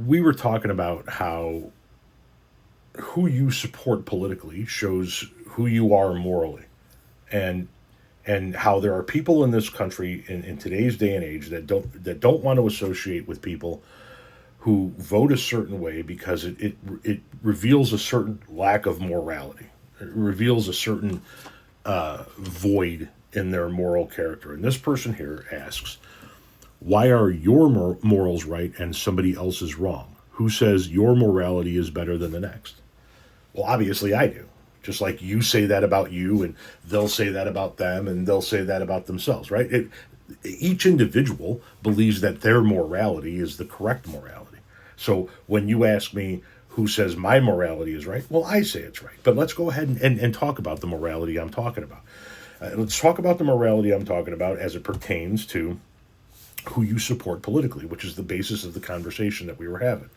we were talking about how who you support politically shows who you are morally, and how there are people in this country in today's day and age that don't want to associate with people who vote a certain way because it reveals a certain lack of morality. It reveals a certain void in their moral character. And this person here asks, why are your morals right and somebody else's wrong? Who says your morality is better than the next? Well, obviously I do. Just like you say that about you, and they'll say that about them, and they'll say that about themselves, right? Each individual believes that their morality is the correct morality. So when you ask me who says my morality is right, well, I say it's right. But let's go ahead and talk about the morality I'm talking about. Let's talk about the morality I'm talking about as it pertains to who you support politically, which is the basis of the conversation that we were having.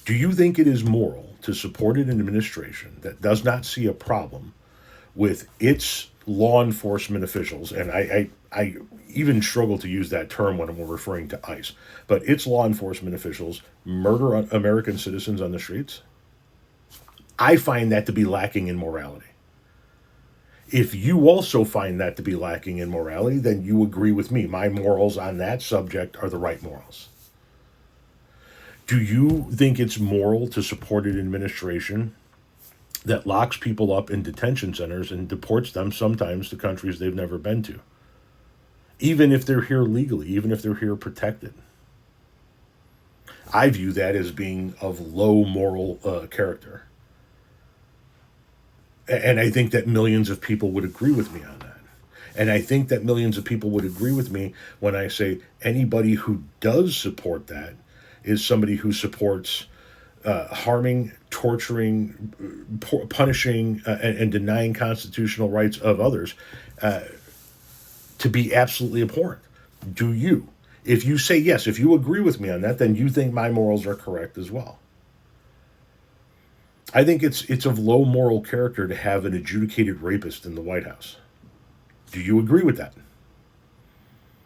Do you think it is moral to support an administration that does not see a problem with its law enforcement officials? And I even struggle to use that term when we're referring to ICE, but its law enforcement officials murder American citizens on the streets? I find that to be lacking in morality. If you also find that to be lacking in morality, then you agree with me. My morals on that subject are the right morals. Do you think it's moral to support an administration that locks people up in detention centers and deports them sometimes to countries they've never been to? Even if they're here legally, even if they're here protected. I view that as being of low moral character. And I think that millions of people would agree with me on that. And I think that millions of people would agree with me when I say anybody who does support that is somebody who supports harming, torturing, punishing, and denying constitutional rights of others to be absolutely abhorrent. Do you? If you say yes, if you agree with me on that, then you think my morals are correct as well. I think it's of low moral character to have an adjudicated rapist in the White House. Do you agree with that?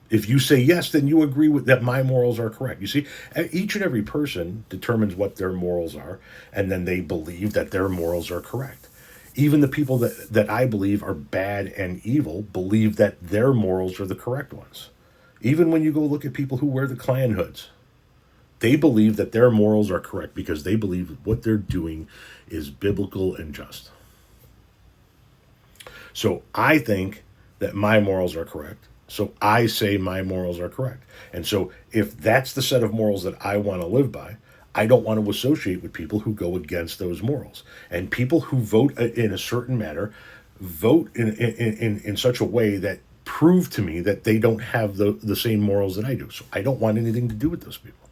If you say yes, then you agree with that my morals are correct. You see, each and every person determines what their morals are, and then they believe that their morals are correct. Even the people that I believe are bad and evil believe that their morals are the correct ones. Even when you go look at people who wear the Klan hoods, they believe that their morals are correct because they believe that what they're doing is biblical and just. So I think that my morals are correct. So I say my morals are correct. And so if that's the set of morals that I want to live by, I don't want to associate with people who go against those morals. And people who vote in a certain manner vote in such a way that prove to me that they don't have the same morals that I do. So I don't want anything to do with those people.